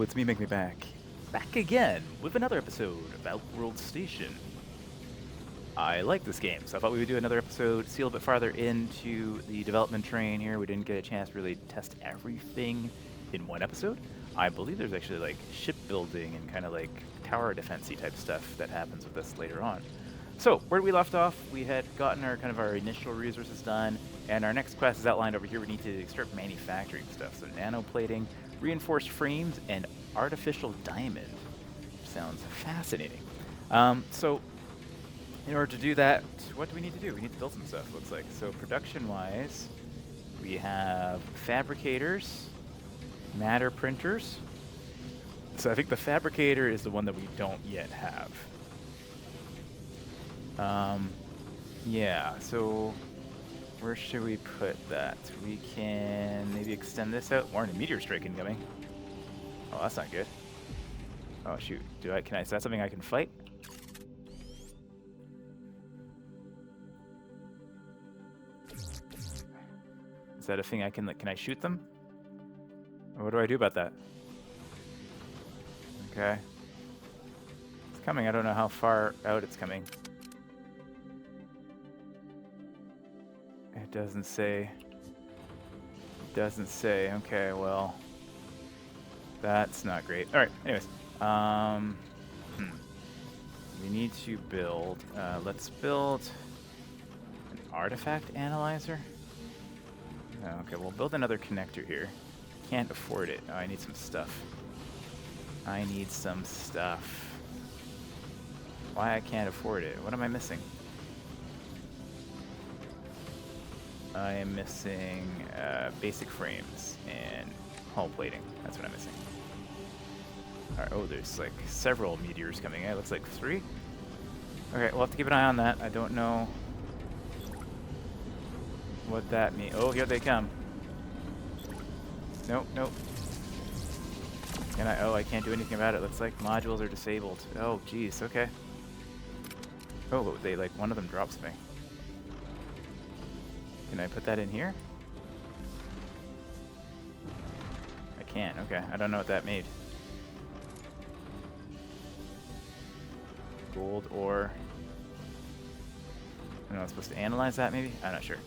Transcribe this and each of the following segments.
it's me, Make Me Back. Back again with another episode of Outworld Station. I like this game, so I thought we would do another episode, see a little bit farther into the development train here. We didn't get a chance to really test everything in one episode. I believe there's actually like shipbuilding and kind of like tower defensey type stuff that happens with this later on. So, where we left off, we had gotten our initial resources done, and our next quest is outlined over here. We need to start manufacturing stuff. So nanoplating, reinforced frames, and artificial diamond. Sounds fascinating. So in order to do that, what do we need to do? We need to build some stuff, looks like. So production-wise, we have fabricators, matter printers. So I think the fabricator is the one that we don't yet have. Yeah, so where should we put that? We can maybe extend this out. Warning, meteor strike incoming. Oh, that's not good. Oh shoot, is that something I can fight? Is that a thing I can I shoot them? Or what do I do about that? Okay. It's coming, I don't know how far out it's coming. It doesn't say. It doesn't say. Okay, well, that's not great. All right. Anyways, we need to build. Let's build an artifact analyzer. Oh, okay, we'll build another connector here. Can't afford it. Oh, I need some stuff. I need some stuff. Why I can't afford it? What am I missing? I am missing basic frames and hull plating. That's what I'm missing. Alright, oh, there's like several meteors coming in. It looks like 3. Okay, we'll have to keep an eye on that. I don't know what that means. Oh, here they come. Nope, nope. I can't do anything about it. Looks like modules are disabled. Oh, geez, okay. Oh, one of them drops me. Can I put that in here? I can't, okay. I don't know what that made. Gold ore. I don't know, I'm supposed to analyze that maybe? I'm not sure.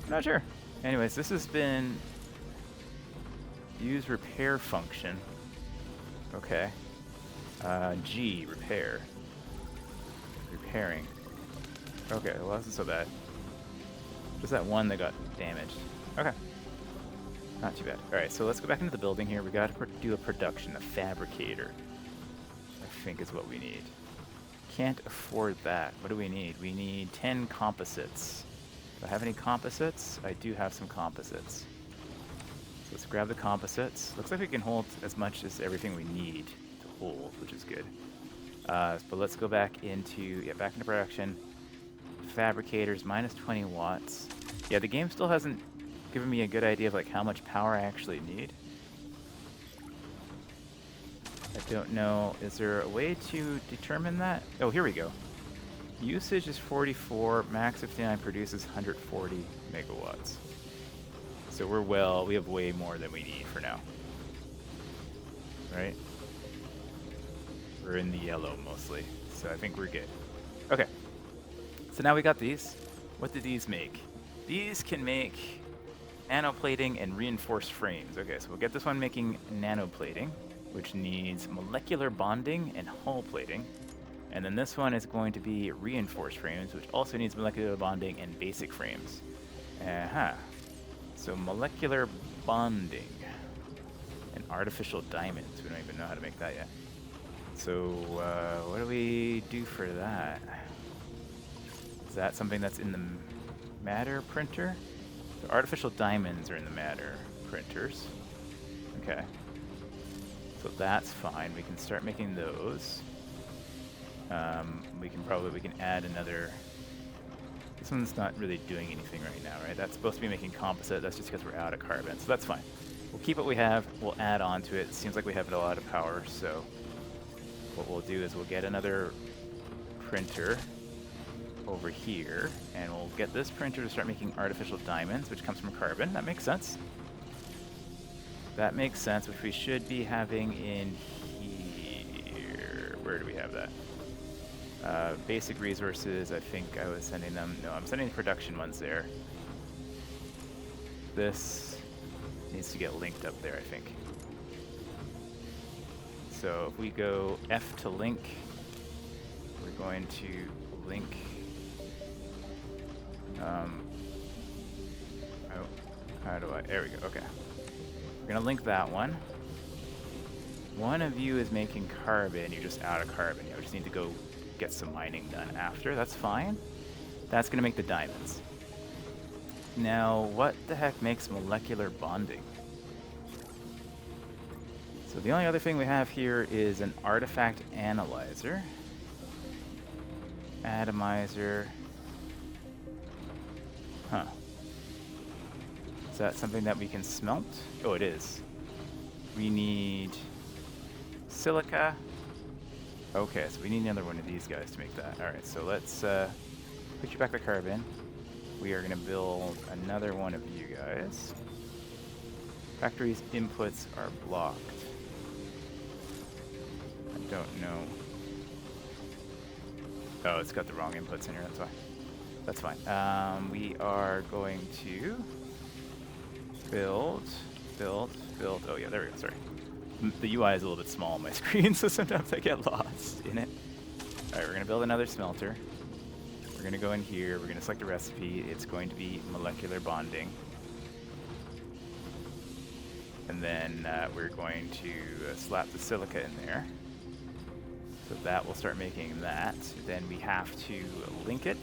I'm not sure. Anyways, this has been use repair function. Okay. G, repair. Repairing. Okay, well, that's not so bad. Just that one that got damaged. Okay. Not too bad. Alright, so let's go back into the building here. We got to do a production, a fabricator. I think is what we need. Can't afford that. What do we need? We need 10 composites. Do I have any composites? I do have some composites. So let's grab the composites. Looks like we can hold as much as everything we need to hold, which is good. But let's go back into production. Fabricators, minus 20 watts. Yeah, the game still hasn't given me a good idea of like how much power I actually need. I don't know. Is there a way to determine that? Oh, here we go. Usage is 44, max 59 produces 140 megawatts. So we have way more than we need for now. Right? We're in the yellow mostly, so I think we're good. Okay. So now we got these. What do these make? These can make nanoplating and reinforced frames. Okay, so we'll get this one making nanoplating, which needs molecular bonding and hull plating. And then this one is going to be reinforced frames, which also needs molecular bonding and basic frames. So molecular bonding and artificial diamonds. We don't even know how to make that yet. So what do we do for that? Is that something that's in the matter printer? The artificial diamonds are in the matter printers. Okay. So that's fine. We can start making those. We can add another. This one's not really doing anything right now, right? That's supposed to be making composite. That's just because we're out of carbon. So that's fine. We'll keep what we have. We'll add on to it. It seems like we have a lot of power. So what we'll do is we'll get another printer over here, and we'll get this printer to start making artificial diamonds, which comes from carbon. That makes sense. That makes sense, which we should be having in here. Where do we have that? Basic resources, I think I was sending them. No, I'm sending the production ones there. This needs to get linked up there, I think. So if we go F to link, we're going to link. How do I? There we go. Okay. We're going to link that one. One of you is making carbon. You're just out of carbon. You just need to go get some mining done after. That's fine. That's going to make the diamonds. Now, what the heck makes molecular bonding? So the only other thing we have here is an artifact analyzer. Atomizer. Huh. Is that something that we can smelt? Oh, it is. We need silica. Okay, so we need another one of these guys to make that. Alright, so let's put you back to carbon. We are going to build another one of you guys. Factory's inputs are blocked. I don't know. Oh, it's got the wrong inputs in here, that's why. That's fine. We are going to build. Oh yeah, there we go, sorry. The UI is a little bit small on my screen, so sometimes I get lost in it. Alright, we're going to build another smelter. We're going to go in here, we're going to select a recipe. It's going to be molecular bonding. And then we're going to slap the silica in there. So that will start making that. Then we have to link it.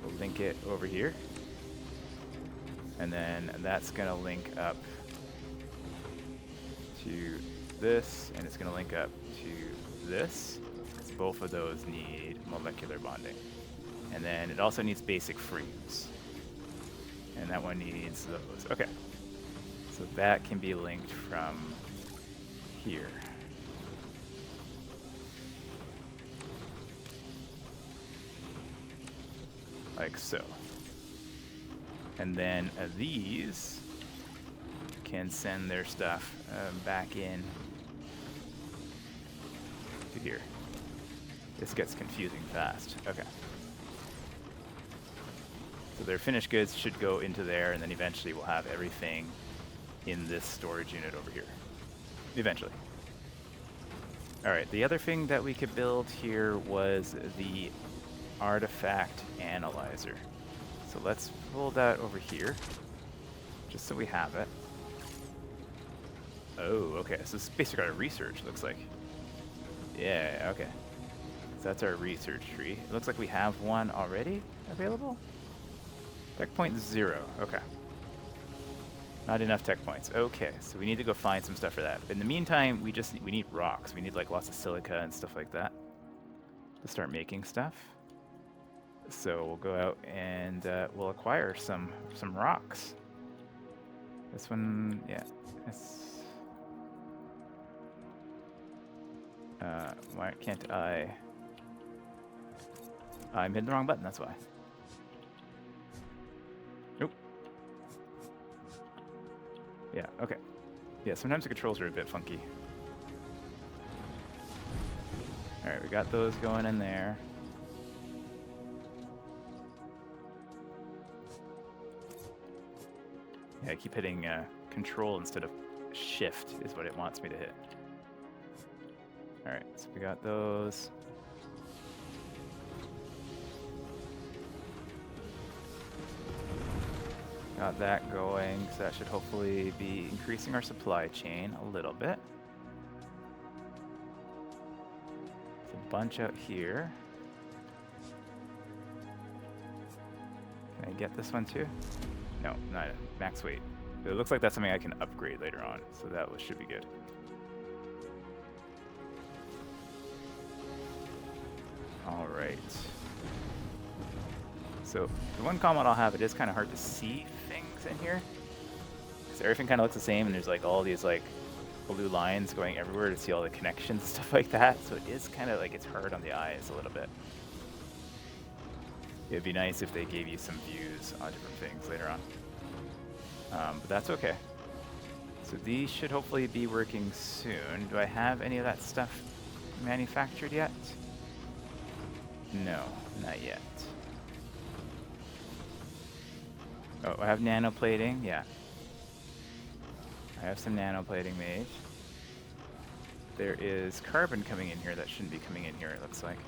We'll link it over here. And then that's going to link up to this, and it's going to link up to this. So both of those need molecular bonding. And then it also needs basic freeze. And that one needs those. Okay. So that can be linked from here. Like so. And then these can send their stuff back in to here. This gets confusing fast. Okay. So their finished goods should go into there, and then eventually we'll have everything in this storage unit over here. Eventually. Alright, the other thing that we could build here was the artifact analyzer. So let's pull that over here, just so we have it. Oh, okay, so this is basically our research, looks like. Yeah, okay. So that's our research tree. It looks like we have one already available. Tech point 0, okay. Not enough tech points. Okay, so we need to go find some stuff for that. But in the meantime, we need rocks. We need like lots of silica and stuff like that to start making stuff. So we'll go out and we'll acquire some rocks. This one, yeah. Why can't I? I'm hitting the wrong button, that's why. Nope. Yeah, okay. Yeah, sometimes the controls are a bit funky. Alright, we got those going in there. Yeah, I keep hitting control instead of shift is what it wants me to hit. Alright, so we got those. Got that going, so that should hopefully be increasing our supply chain a little bit. There's a bunch out here. Can I get this one too? No, not max weight. It looks like that's something I can upgrade later on, so that should be good. All right. So the one comment I'll have, it is kind of hard to see things in here, because everything kind of looks the same, and there's like all these like blue lines going everywhere to see all the connections and stuff like that. So it is kind of like it's hard on the eyes a little bit. It'd be nice if they gave you some views on different things later on. But that's okay. So these should hopefully be working soon. Do I have any of that stuff manufactured yet? No, not yet. Oh, I have nanoplating, yeah. I have some nanoplating made. There is carbon coming in here that shouldn't be coming in here, it looks like.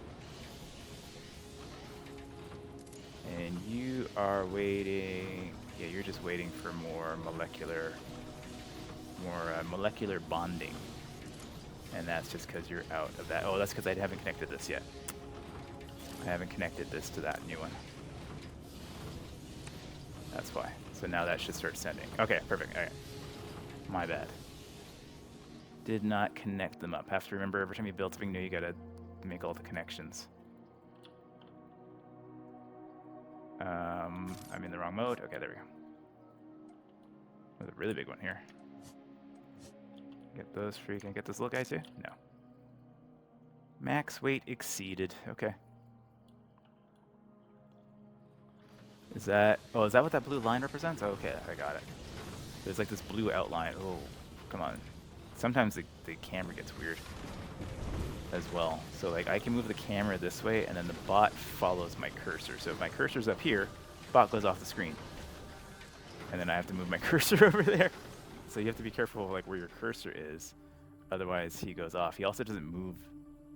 And you are waiting, yeah, you're just waiting for more molecular bonding. And that's just because you're out of that. Oh, that's because I haven't connected this yet. I haven't connected this to that new one. That's why. So now that should start sending. Okay, perfect. All right. My bad. Did not connect them up. Have to remember every time you build something new, you gotta make all the connections. I'm in the wrong mode. Okay, there we go. There's a really big one here. Get those free. Can I get this little guy too? No. Max weight exceeded. Okay. Is that what that blue line represents? Okay, I got it. There's like this blue outline. Oh, come on. Sometimes the camera gets weird as well. So like I can move the camera this way and then the bot follows my cursor. So if my cursor's up here, the bot goes off the screen. And then I have to move my cursor over there. So you have to be careful of like where your cursor is. Otherwise he goes off. He also doesn't move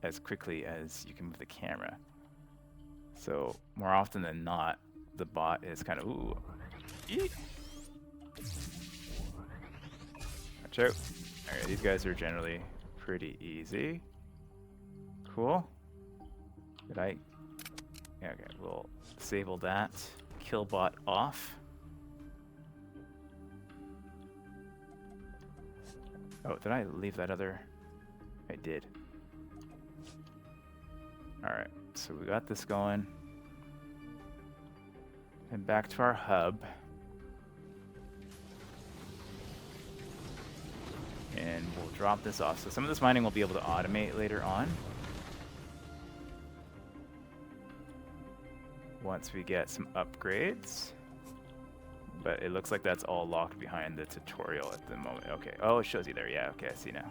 as quickly as you can move the camera. So more often than not, the bot is kind of, ooh. Eek. Watch out. Alright, these guys are generally pretty easy. Cool. Did I? Yeah, okay, we'll disable that. Kill bot off. Oh, did I leave that other? I did. Alright, so we got this going. And back to our hub. And we'll drop this off. So some of this mining we'll be able to automate later on. Once we get some upgrades. But it looks like that's all locked behind the tutorial at the moment. Okay. Oh, it shows you there. Yeah, okay, I see now.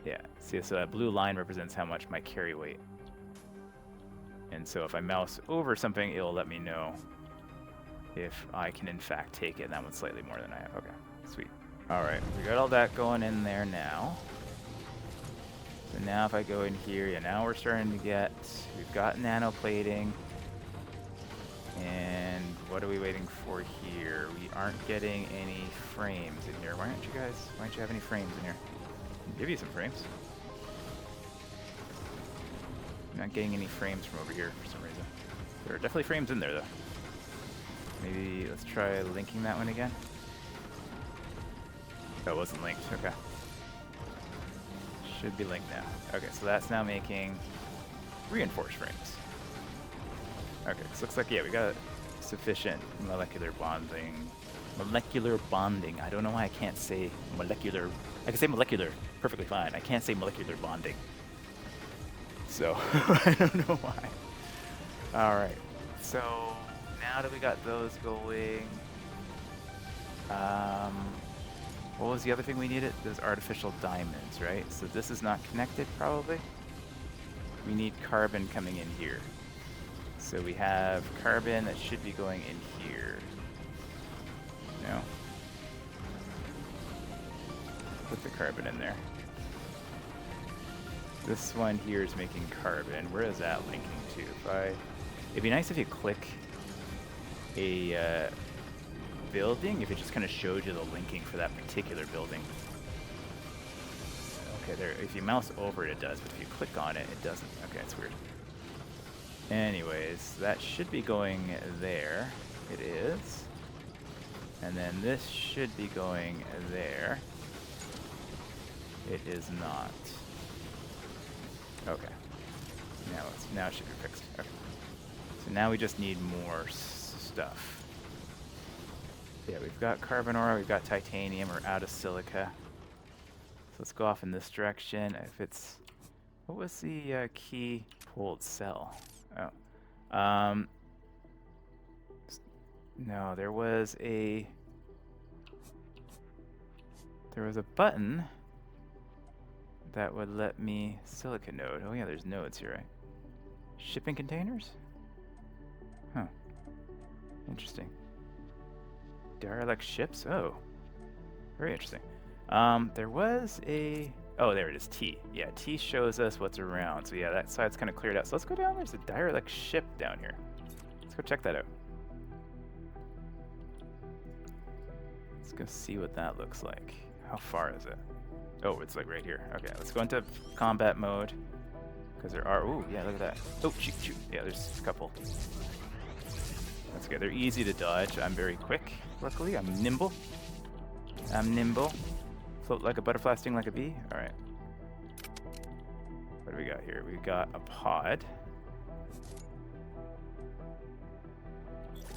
Yeah, see, so that blue line represents how much my carry weight. And so if I mouse over something, it'll let me know if I can in fact take it. And that one's slightly more than I have. Okay, sweet. All right, we got all that going in there now. So now if I go in here, yeah, now we're starting to get, we've got nanoplating. And what are we waiting for here? We aren't getting any frames in here. Why don't you have any frames in here? I'll give you some frames. I'm not getting any frames from over here for some reason. There are definitely frames in there though. Maybe let's try linking that one again. That wasn't linked, okay. Should be linked now. Okay, so that's now making reinforced frames. Okay, so looks like, yeah, we got sufficient molecular bonding. Molecular bonding. I don't know why I can't say molecular. I can say molecular perfectly fine. I can't say molecular bonding. So, I don't know why. Alright, so now that we got those going, what was the other thing we needed? Those artificial diamonds, right? So this is not connected, probably. We need carbon coming in here. So we have carbon that should be going in here. No? Put the carbon in there. This one here is making carbon. Where is that linking to? It'd be nice if you click a building, if it just kind of showed you the linking for that particular building. Okay, there. If you mouse over it, it does, but if you click on it, it doesn't. Okay, it's weird. Anyways, that should be going there. It is. And then this should be going there. It is not. Okay. Now it should be fixed. Okay. So now we just need more stuff. Yeah, we've got carbon ore, we've got titanium, we're out of silica. So let's go off in this direction. If it's, what was the key pulled cell? Oh, no, there was a. There was a button that would let me silica node. Oh yeah, there's nodes here, right? Shipping containers? Huh. Interesting. Derelict ships? Oh. Very interesting. There was a... Oh, there it is, T. Yeah, T shows us what's around. So yeah, that side's kind of cleared out. So let's go down. There's a derelict ship down here. Let's go check that out. Let's go see what that looks like. How far is it? Oh, it's like right here. Okay, let's go into combat mode. Because there are... Ooh, yeah, look at that. Oh, shoot, shoot. Yeah, there's a couple. That's good. They're easy to dodge. I'm very quick, luckily. I'm nimble. Float like a butterfly, sting like a bee. All right. What do we got here? We got a pod.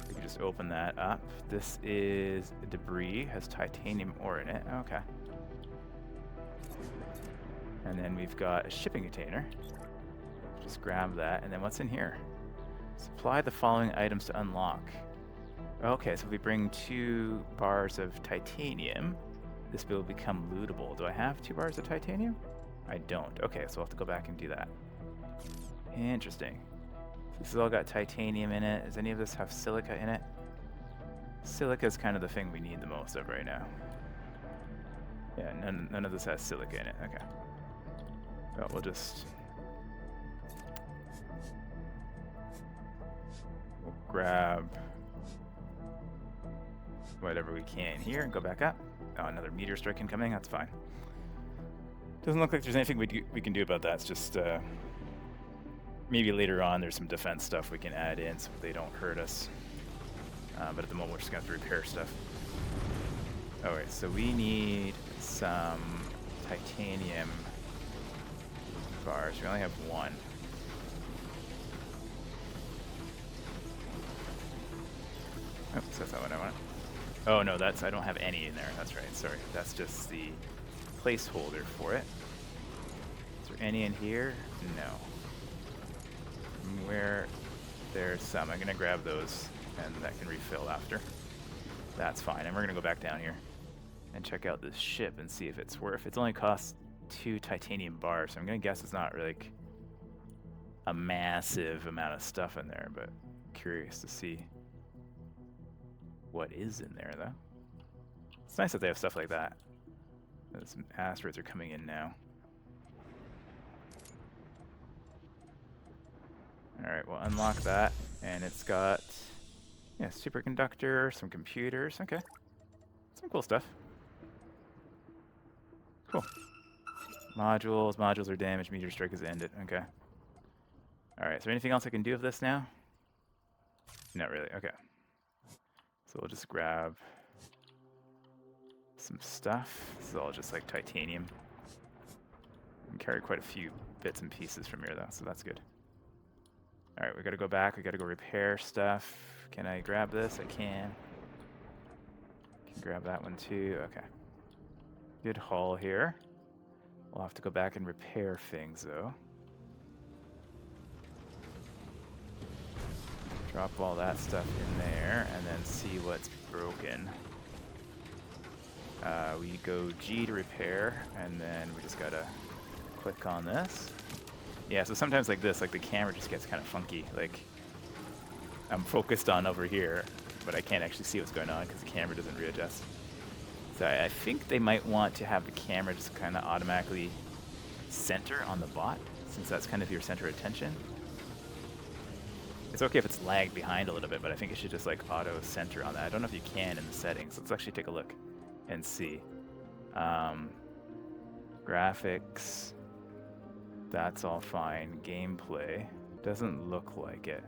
We can just open that up. This is debris. Has titanium ore in it. Okay. And then we've got a shipping container. Just grab that. And then what's in here? Supply the following items to unlock. Okay, so if we bring 2 bars of titanium, this will become lootable. Do I have 2 bars of titanium? I don't. Okay, so I'll have to go back and do that. Interesting. This has all got titanium in it. Does any of this have silica in it? Silica is kind of the thing we need the most of right now. Yeah, none of this has silica in it. Okay. Well, we'll grab whatever we can here and go back up. Oh, another meteor strike incoming. That's fine. Doesn't look like there's anything we can do about that. It's just maybe later on there's some defense stuff we can add in so they don't hurt us. But at the moment we're just going to have to repair stuff. Alright, so we need some titanium bars. We only have 1. Oh, so that's not what I want. Oh no, I don't have any in there. That's right, sorry. That's just the placeholder for it. Is there any in here? No. Where there's some. I'm gonna grab those and that can refill after. That's fine. And we're gonna go back down here and check out this ship and see if it's worth. It's only costs 2 titanium bars, so I'm gonna guess it's not like a massive amount of stuff in there, but curious to see what is in there, though. It's nice that they have stuff like that. Some asteroids are coming in now. Alright, we'll unlock that. And it's got, yeah, superconductor, some computers. Okay. Some cool stuff. Cool. Modules. Modules are damaged. Meteor strike has ended. Okay. Alright, is there anything else I can do with this now? Not really. Okay. So we'll just grab some stuff. This is all just like titanium. I can carry quite a few bits and pieces from here though, so that's good. Alright, we gotta go back, we gotta go repair stuff. Can I grab this? I can. Can grab that one too. Okay. Good haul here. We'll have to go back and repair things though. Drop all that stuff in there and then see what's broken. We go G to repair and then we just gotta click on this. Yeah, so sometimes like this, like the camera just gets kind of funky. Like I'm focused on over here, but I can't actually see what's going on because the camera doesn't readjust. So I think they might want to have the camera just kind of automatically center on the bot, since that's kind of your center of attention. It's okay if it's lagged behind a little bit, but I think it should just like auto center on that. I don't know if you can in the settings. Let's actually take a look and see. Graphics, that's all fine. Gameplay, doesn't look like it.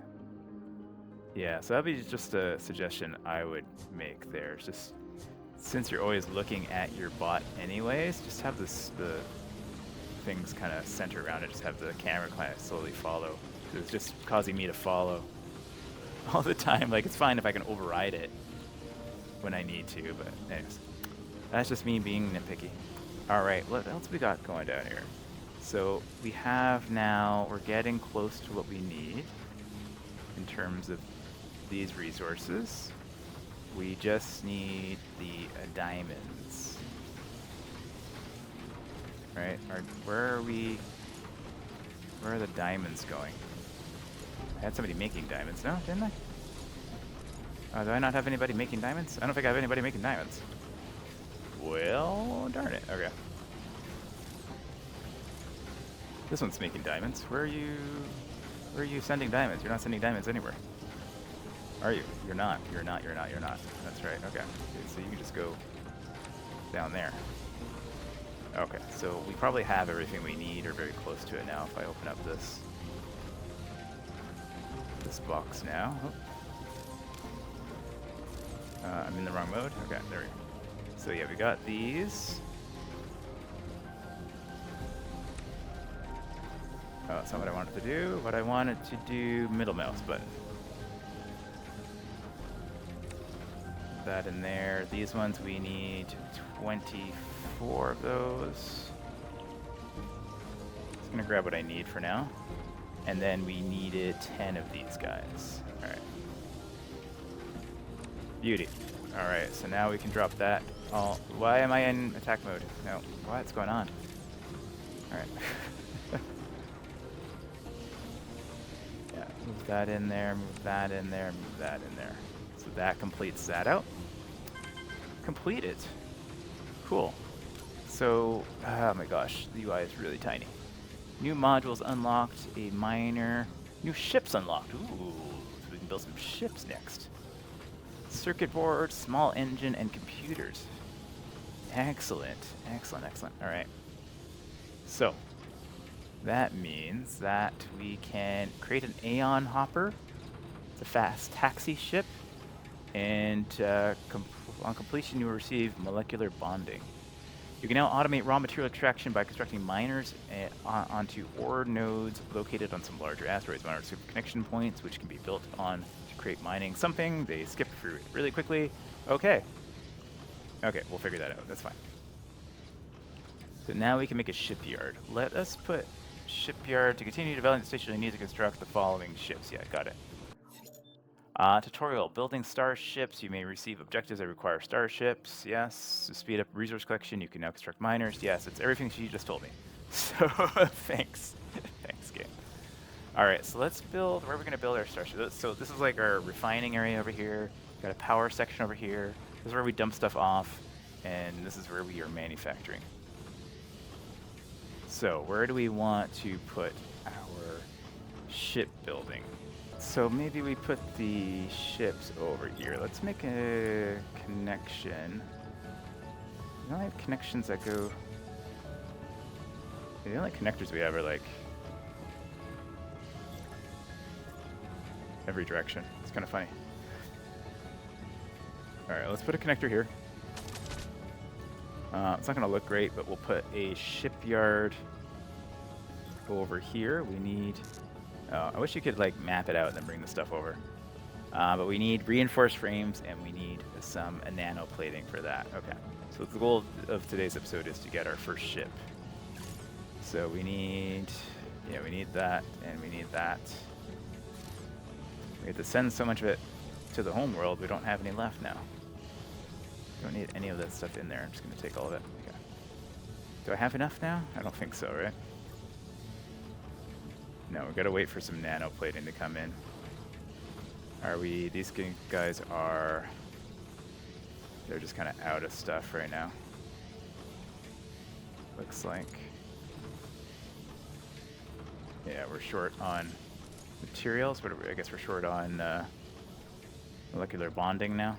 Yeah, so that'd be just a suggestion I would make there. Just since you're always looking at your bot anyways, just have the things kind of center around it. Just have the camera kind of slowly follow. It's just causing me to follow all the time. Like, it's fine if I can override it when I need to, but anyways. That's just me being nitpicky. Alright, what else we got going down here? So we have now, we're getting close to what we need in terms of these resources. We just need the diamonds. right? Where are we? Where are the diamonds going? I had somebody making diamonds, no? Didn't I? Do I not have anybody making diamonds? I don't think I have anybody making diamonds. Well, darn it. Okay. This one's making diamonds. Where are you? Where are you sending diamonds? You're not sending diamonds anywhere. Are you? You're not. You're not. You're not. You're not. That's right. Okay. So you can just go down there. Okay. So we probably have everything we need, or very close to it now. If I open up this box now. I'm in the wrong mode. Okay. There we go. So yeah, we got these. Oh, that's not what I wanted to do. What I wanted to do, middle mouse button. That in there. These ones we need 24 of those. Just gonna grab what I need for now. And then we needed 10 of these guys. Alright. Beauty. Alright, so now we can drop that. Oh, why am I in attack mode? No, what's going on? Alright. Yeah, move that in there, move that in there, move that in there. So that completes that out. Completed. Cool. So, oh my gosh, the UI is really tiny. New modules unlocked, a miner. New ships unlocked. Ooh, so we can build some ships next. Circuit board, small engine, and computers. Excellent, excellent, excellent. All right. So, that means that we can create an Aeon hopper. It's a fast taxi ship. And on completion, you will receive molecular bonding. You can now automate raw material extraction by constructing miners onto ore nodes located on some larger asteroids. Miners have connection points, which can be built on to create mining something. They skip through it really quickly. Okay. Okay, we'll figure that out. That's fine. So now we can make a shipyard. Let us put shipyard to continue developing the station. You need to construct the following ships. Yeah, got it. Tutorial, building starships. You may receive objectives that require starships. Yes. To speed up resource collection, you can now construct miners. Yes, it's everything she just told me. So, thanks. Thanks, game. All right, so let's build, where are we gonna build our starship? So this is like our refining area over here. Got a power section over here. This is where we dump stuff off, and this is where we are manufacturing. So where do we want to put our shipbuilding? So maybe we put the ships over here. Let's make a connection. We only have connections that go... The only connectors we have are like... every direction. It's kind of funny. Alright, let's put a connector here. It's not going to look great, but we'll put a shipyard over here. We need... I wish you could like map it out and then bring the stuff over. But we need reinforced frames and we need some nano plating for that. Okay. So the goal of today's episode is to get our first ship. So we need, yeah, we need that and we need that. We have to send so much of it to the home world. We don't have any left now. We don't need any of that stuff in there. I'm just going to take all of it. Okay. Do I have enough now? I don't think so, right? No, we gotta wait for some nano plating to come in. Are we, these guys are, they're just kind of out of stuff right now. Looks like. Yeah, we're short on materials, but I guess we're short on molecular bonding now.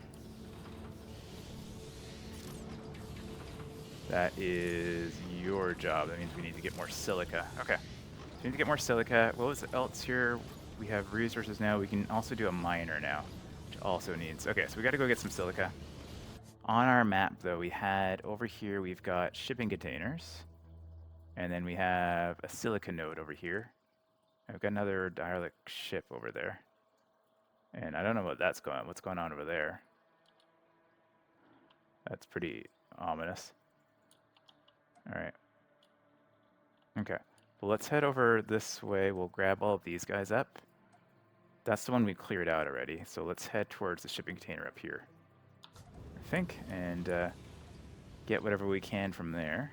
That is your job. That means we need to get more silica. Okay. We need to get more silica. What was else here? We have resources now. We can also do a miner now, which also needs... Okay, so we got to go get some silica. On our map, though, we had over here, we've got shipping containers. And then we have a silica node over here. And we've got another dialect ship over there. And I don't know what's going on over there. That's pretty ominous. All right. Okay. Well, let's head over this way. We'll grab all of these guys up. That's the one we cleared out already. So let's head towards the shipping container up here, I think, and get whatever we can from there.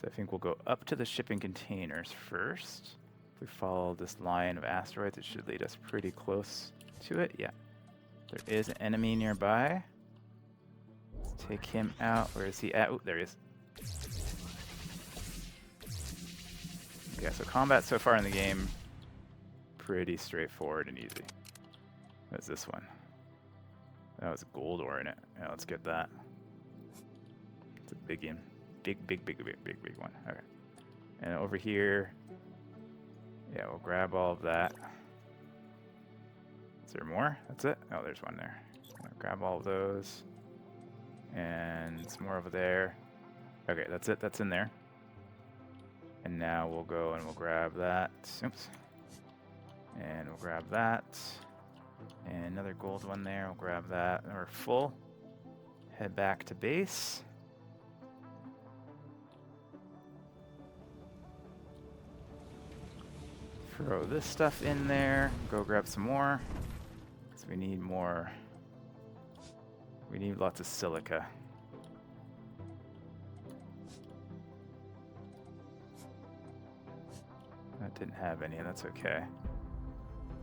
So I think we'll go up to the shipping containers first. If we follow this line of asteroids, it should lead us pretty close to it. Yeah. There is an enemy nearby. Let's take him out. Where is he at? Oh, there he is. Okay, so combat so far in the game, pretty straightforward and easy. What's this one? That was gold ore in it. Yeah, let's get that. It's a big one. Big one. Okay. And over here, yeah, we'll grab all of that. Is there more? That's it? Oh, there's one there. I'll grab all of those. And some more over there. Okay, that's it. That's in there. And now we'll go and we'll grab that. Oops. And we'll grab that. And another gold one there. We'll grab that. And we're full. Head back to base. Throw this stuff in there. Go grab some more. So we need more. We need lots of silica. That didn't have any, and that's okay.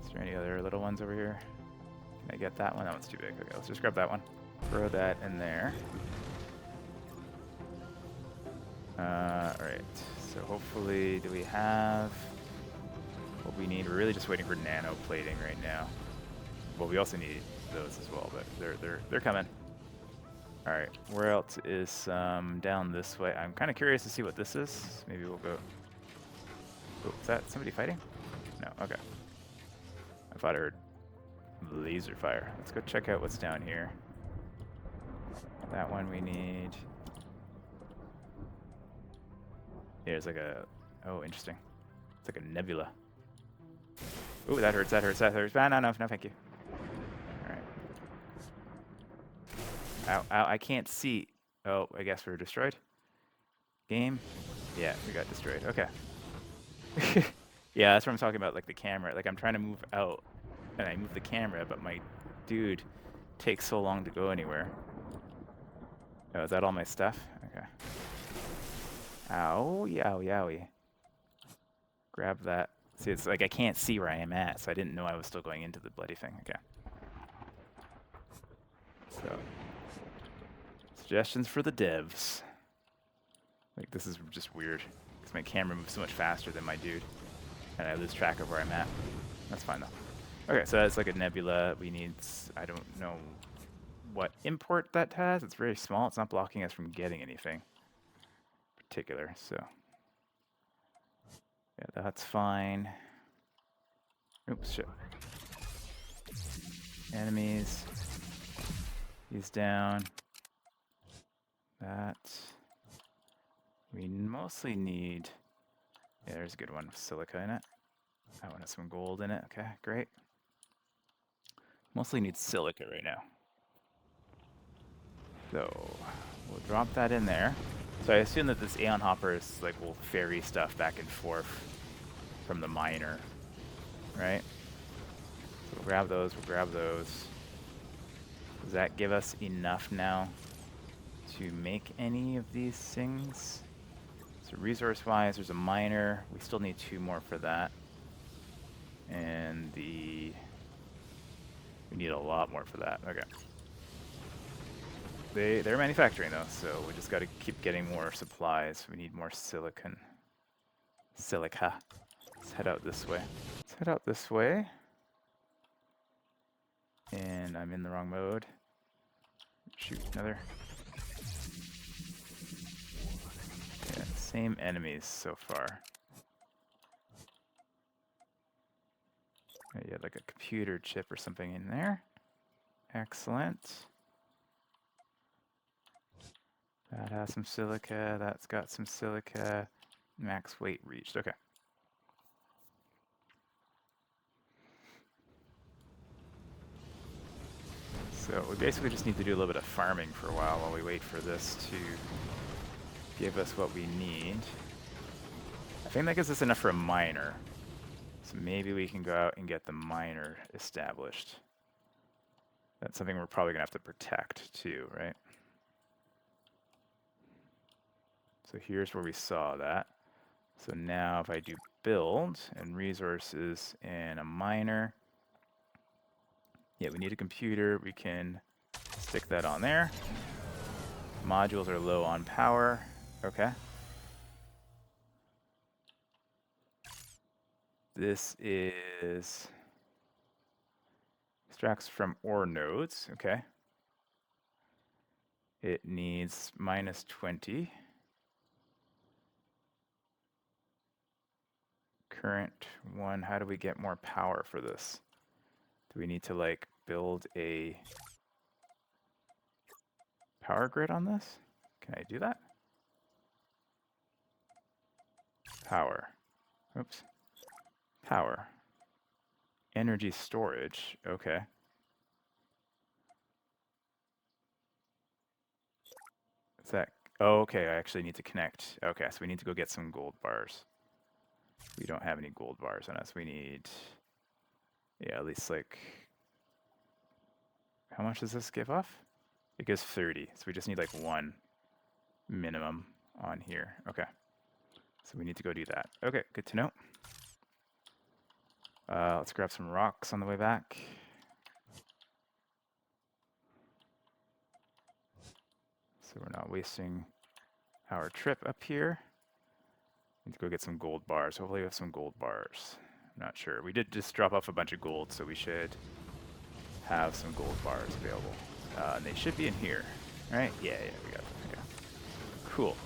Is there any other little ones over here? Can I get that one? That one's too big. Okay, let's just grab that one. Throw that in there. Alright, so hopefully, do we have what we need? We're really just waiting for nano plating right now. Well, we also need those as well, but they're coming. All right, where else is down this way? I'm kind of curious to see what this is. Maybe we'll go. Oh, is that somebody fighting? No. Okay. I thought I heard laser fire. Let's go check out what's down here. That one we need. There's like a. Oh, interesting. It's like a nebula. Oh, that hurts. That hurts. That hurts. Ah, no, thank you. Ow, ow, I can't see. Oh, I guess we're destroyed. Game? Yeah, we got destroyed. Okay. Yeah, that's what I'm talking about, like the camera. Like I'm trying to move out, and I move the camera, but my dude takes so long to go anywhere. Oh, is that all my stuff? Okay. Ow, yowie, yowie. Grab that. See, it's like I can't see where I am at, so I didn't know I was still going into the bloody thing. Okay. So... suggestions for the devs. Like, this is just weird, because my camera moves so much faster than my dude, and I lose track of where I'm at. That's fine, though. Okay, so that's like a nebula. We need, I don't know what import that has. It's very small. It's not blocking us from getting anything particular, so. Yeah, that's fine. Oops, shit. Enemies. He's down. That we mostly need. Yeah, there's a good one with silica in it. That one has some gold in it. Okay, great. Mostly need silica right now. So we'll drop that in there. So I assume that this Aeon Hopper is like will ferry stuff back and forth from the miner, right? So we'll grab those. We'll grab those. Does that give us enough now to make any of these things? So resource-wise, there's a miner. We still need 2 more for that. And we need a lot more for that. Okay. They're manufacturing though, so we just got to keep getting more supplies. We need more silica. Let's head out this way. Let's head out this way. And I'm in the wrong mode. Shoot, another. Yeah, same enemies so far. Yeah, like a computer chip or something in there. Excellent. That has some silica. That's got some silica. Max weight reached. Okay. So we basically just need to do a little bit of farming for a while we wait for this to give us what we need. I think that gives us enough for a miner. So maybe we can go out and get the miner established. That's something we're probably going to have to protect too, right? So here's where we saw that. So now if I do build and resources and a miner, yeah, we need a computer. We can stick that on there. Modules are low on power. Okay. This is extracts from ore nodes. Okay. It needs minus 20. Current one. How do we get more power for this? Do we need to like build a power grid on this? Can I do that? Power. Oops. Power. Energy storage. Okay. Is that... Oh, okay, I actually need to connect. Okay, so we need to go get some gold bars. We don't have any gold bars on us. We need... Yeah, at least like... How much does this give off? It gives 30, so we just need like 1 minimum on here. Okay. So we need to go do that. Okay, good to know. Let's grab some rocks on the way back. So we're not wasting our trip up here. Need to go get some gold bars. Hopefully we have some gold bars. I'm not sure. We did just drop off a bunch of gold, so we should have some gold bars available. And they should be in here, right? Yeah, we got them. Okay. Cool.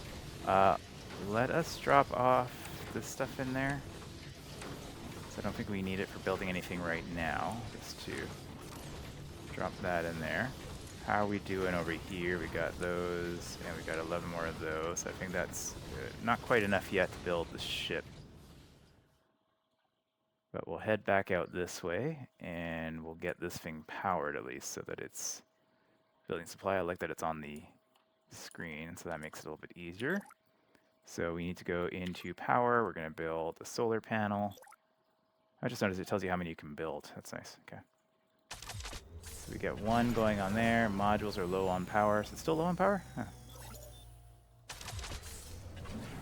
Let us drop off this stuff in there. So I don't think we need it for building anything right now. Just to drop that in there. How are we doing over here? We got those, and we got 11 more of those. I think that's not quite enough yet to build the ship. But we'll head back out this way, and we'll get this thing powered at least so that it's building supply. I like that it's on the screen, so that makes it a little bit easier. So we need to go into power. We're going to build a solar panel. I just noticed it tells you how many you can build. That's nice. Okay. So we get 1 going on there. Modules are low on power. Is it still low on power? Huh.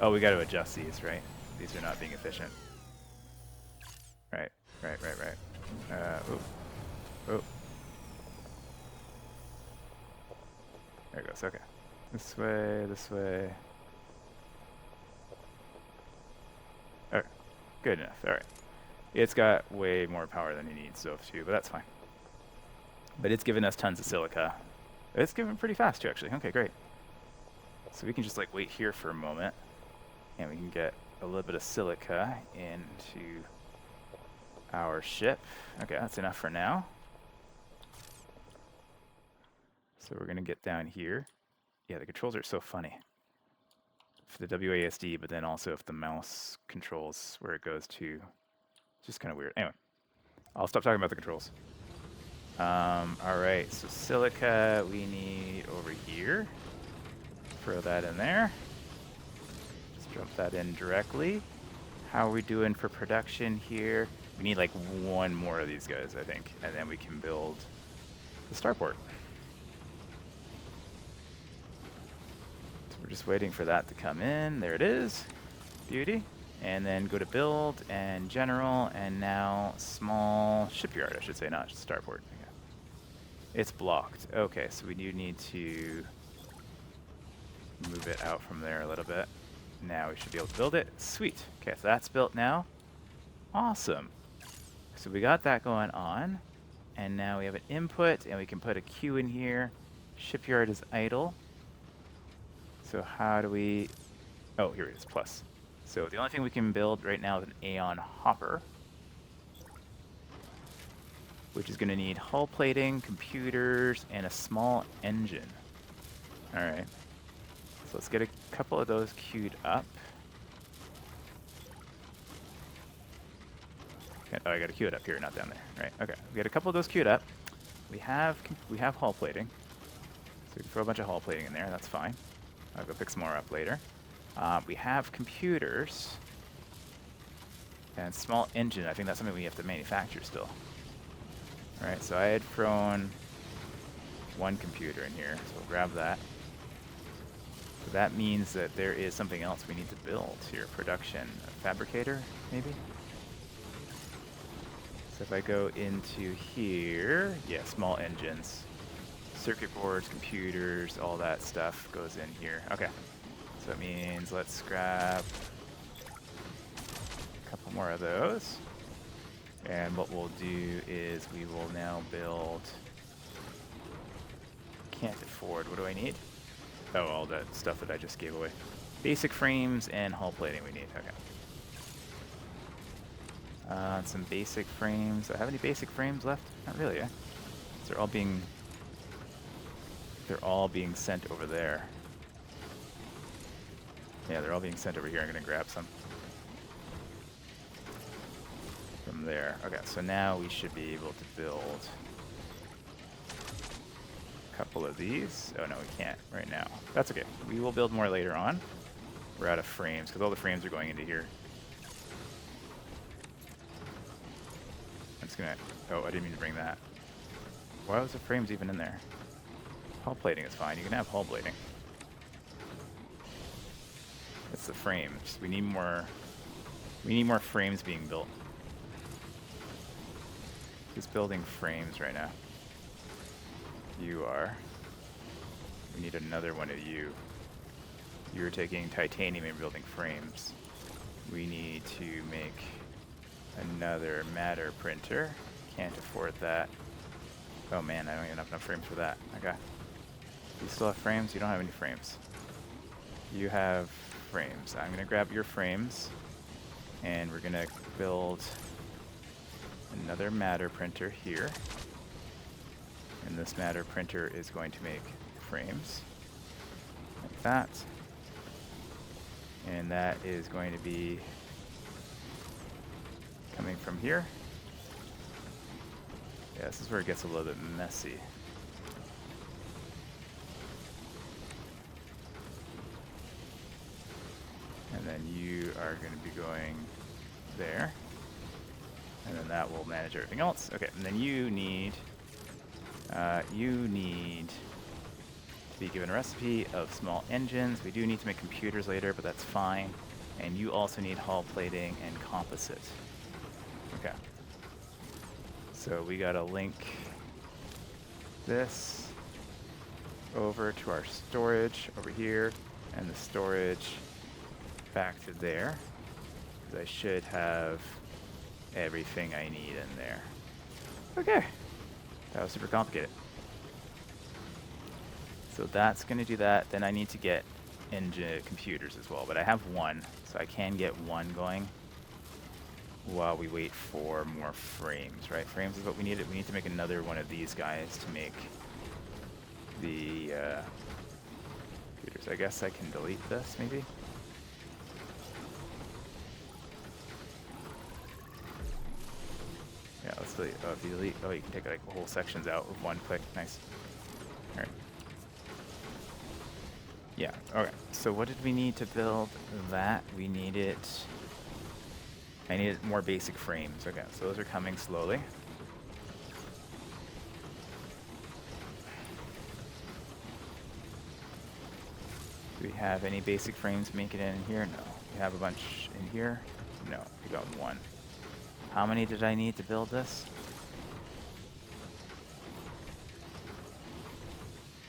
Oh, we got to adjust these, right? These are not being efficient. Right. Oh. There it goes. Okay. This way, this way. Alright. Good enough. Alright. It's got way more power than it needs, so too, but that's fine. But it's given us tons of silica. It's given pretty fast too, actually. Okay, great. So we can just like wait here for a moment, and we can get a little bit of silica into our ship. Okay, that's enough for now. So we're gonna get down here. Yeah, the controls are so funny. For the WASD, but then also if the mouse controls where it goes to. Just kind of weird. Anyway, I'll stop talking about the controls. Alright, so silica we need over here. Throw that in there. Just drop that in directly. How are we doing for production here? We need like 1 more of these guys, I think, and then we can build the starport. So we're just waiting for that to come in. There it is. Beauty. And then go to build and general, and now small shipyard, I should say, not starport. Okay. It's blocked. Okay, so we do need to move it out from there a little bit. Now we should be able to build it. Sweet. Okay, so that's built now. Awesome. So we got that going on, and now we have an input, and we can put a queue in here. Shipyard is idle. So how do we... Oh, here it is, plus. So the only thing we can build right now is an Aeon hopper, which is going to need hull plating, computers, and a small engine. All right. So let's get a couple of those queued up. Okay, oh, I got to queue it up here, not down there. Right. Okay. We got a couple of those queued up. We have hull plating, so we can throw a bunch of hull plating in there. That's fine. I'll go pick some more up later. We have computers and small engine. I think that's something we have to manufacture still. All right, so I had thrown 1 computer in here, so we'll grab that. So that means that there is something else we need to build here. Production. A fabricator, maybe? So if I go into here, yeah, small engines. Circuit boards, computers, all that stuff goes in here. Okay. So it means let's grab a couple more of those. And what we'll do is we will now build... Can't afford. What do I need? Oh, all that stuff that I just gave away. Basic frames and hull plating we need. Okay. Some basic frames. Do I have any basic frames left? Not really, eh? They're all being sent over there. Yeah, they're all being sent over here. I'm gonna grab some from there. Okay, so now we should be able to build a couple of these. Oh no, we can't right now. That's okay. We will build more later on. We're out of frames because all the frames are going into here. I'm just gonna... Oh, I didn't mean to bring that. Why was the frames even in there? Hull plating is fine. You can have hull plating. It's the frames. We need more frames being built. Who's building frames right now? You are. We need another one of you. You're taking titanium and building frames. We need to make another matter printer. Can't afford that. Oh man, I don't even have enough frames for that. Okay. You still have frames? You don't have any frames. You have frames. I'm gonna grab your frames and we're gonna build another matter printer here. And this matter printer is going to make frames like that. And that is going to be coming from here. Yeah, this is where it gets a little bit messy. And then you are going to be going there. And then that will manage everything else. Okay, and then you need to be given a recipe of small engines. We do need to make computers later, but that's fine. And you also need hull plating and composite. Okay. So we gotta link this over to our storage over here, and the storage back to there. I should have everything I need in there. Okay. That was super complicated. So that's going to do that. Then I need to get engine computers as well. But I have one, so I can get one going while we wait for more frames, right? Frames is what we needed. We need to make another one of these guys to make the computers. I guess I can delete this, maybe? Yeah, let's delete. Oh, delete. Oh, you can take like whole sections out with one click. Nice. All right. Yeah, okay. So what did we need to build that? We needed... I needed more basic frames. Okay, so those are coming slowly. Do we have any basic frames making it in here? No. We have a bunch in here? No, we got one. How many did I need to build this?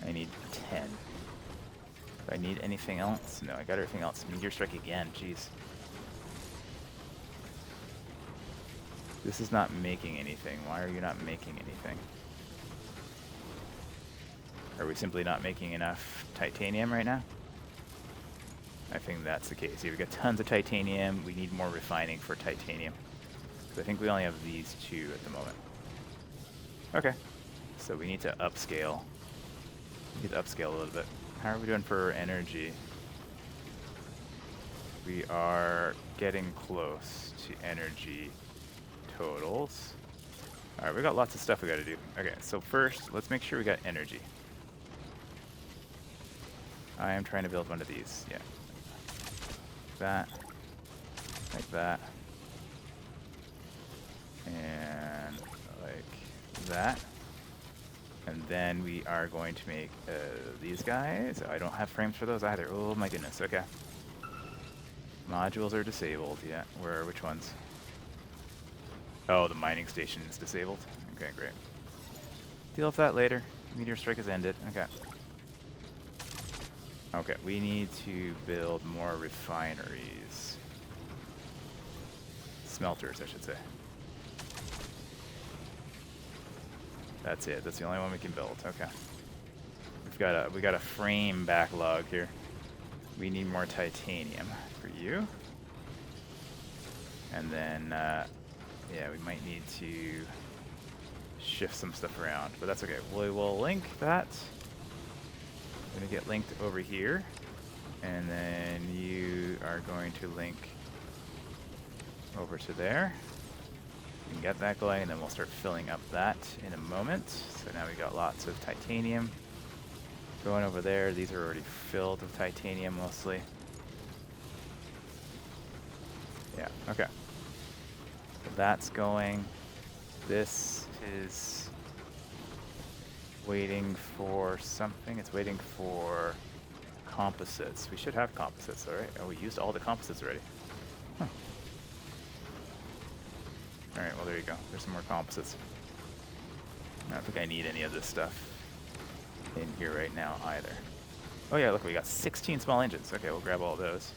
I need 10. Do I need anything else? No, I got everything else. Meteor strike again, jeez. This is not making anything. Why are you not making anything? Are we simply not making enough titanium right now? I think that's the case. Yeah, we've got tons of titanium. We need more refining for titanium. I think we only have these two at the moment. Okay. So we need to upscale. We need to upscale a little bit. How are we doing for energy? We are getting close to energy totals. Alright, we got lots of stuff we gotta do. Okay, so first, let's make sure we got energy. I am trying to build one of these, yeah. That. Like that. And like that. And then we are going to make these guys. I don't have frames for those either. Oh my goodness. Okay. Modules are disabled. Yeah. Which ones? Oh, the mining station is disabled. Okay, great. Deal with that later. Meteor strike has ended. Okay. Okay, we need to build more refineries. Smelters, I should say. That's it. That's the only one we can build. Okay. We got a frame backlog here. We need more titanium for you. And then yeah, we might need to shift some stuff around, but that's okay. We will link that. I'm gonna get linked over here, and then you are going to link over to there. We can get that going, and then we'll start filling up that in a moment. So now we got lots of titanium going over there. These are already filled with titanium mostly. Yeah, okay. So that's going. This is waiting for something. It's waiting for composites. We should have composites, all right? Oh, we used all the composites already. Huh. All right, well, there you go. There's some more composites. I don't think I need any of this stuff in here right now either. Oh yeah, look, we got 16 small engines. Okay, we'll grab all of those.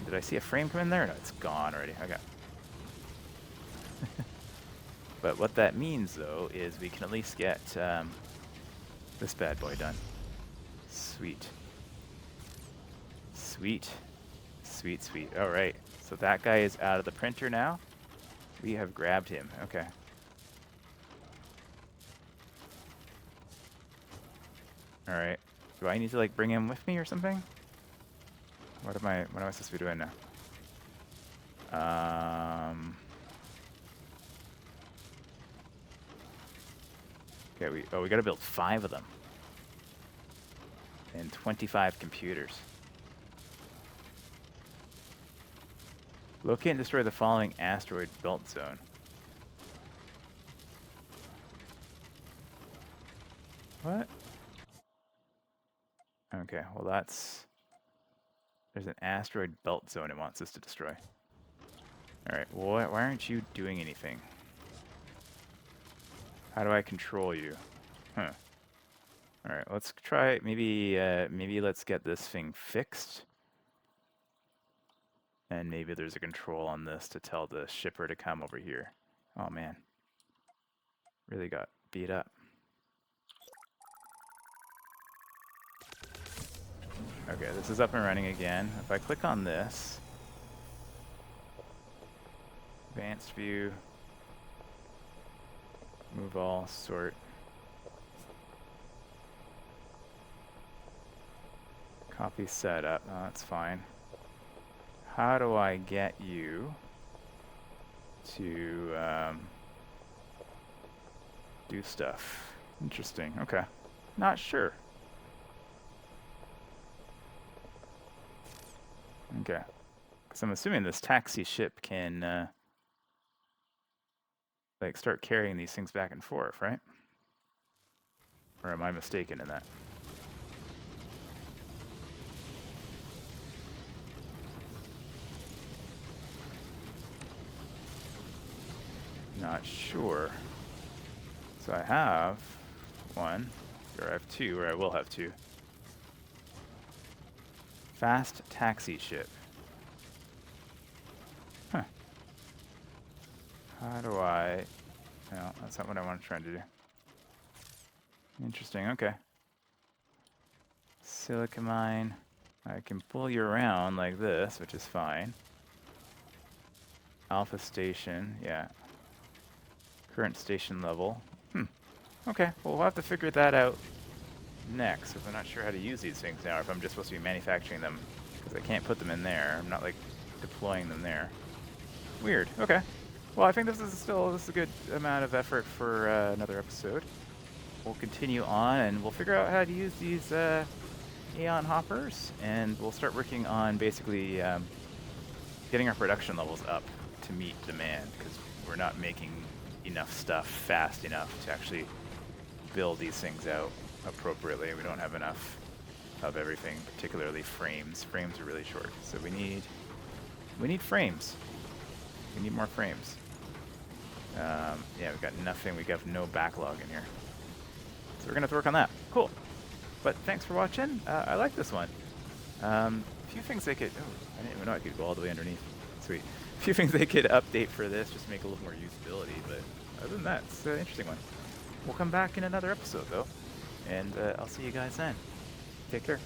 Did I see a frame come in there? No, it's gone already. Okay. But what that means, though, is we can at least get this bad boy done. Sweet. Sweet. Sweet, sweet. All right. So that guy is out of the printer now. We have grabbed him. Okay. All right. Do I need to like bring him with me or something? What am I supposed to be doing now? Okay, we got to build 5 of them. And 25 computers. Locate and destroy the following asteroid belt zone. What? Okay, well that's... There's an asteroid belt zone it wants us to destroy. Alright, well, why aren't you doing anything? How do I control you? Huh. Alright, let's try, maybe let's get this thing fixed. And maybe there's a control on this to tell the shipper to come over here. Oh man. Really got beat up. Okay, this is up and running again. If I click on this, advanced view, move all, sort. Copy setup, oh, that's fine. How do I get you to do stuff? Interesting, okay. Not sure. Okay. Because I'm assuming this taxi ship can like start carrying these things back and forth, right? Or am I mistaken in that? Not sure. So I have 1, or I have 2, or I will have 2. Fast taxi ship. Huh. How do I... No, that's not what I want to try to do. Interesting, okay. Silica mine. I can pull you around like this, which is fine. Alpha station, yeah. Current station level. Okay, well we'll have to figure that out next, if I'm not sure how to use these things now, or if I'm just supposed to be manufacturing them, because I can't put them in there. I'm not like deploying them there. Weird, okay. Well, I think this is a good amount of effort for another episode. We'll continue on, and we'll figure out how to use these Aeon hoppers, and we'll start working on basically getting our production levels up to meet demand, because we're not making enough stuff fast enough to actually build these things out appropriately. We don't have enough of everything, particularly frames. Frames are really short, so we need frames. We need more frames. Yeah, we've got nothing. We got no backlog in here, so we're gonna have to work on that. Cool. But thanks for watching. I like this one. A few things they could. Oh, I didn't even know I could go all the way underneath. Sweet. A few things they could update for this, just to make it a little more usability. But other than that, it's an interesting one. We'll come back in another episode though, and I'll see you guys then. Take care.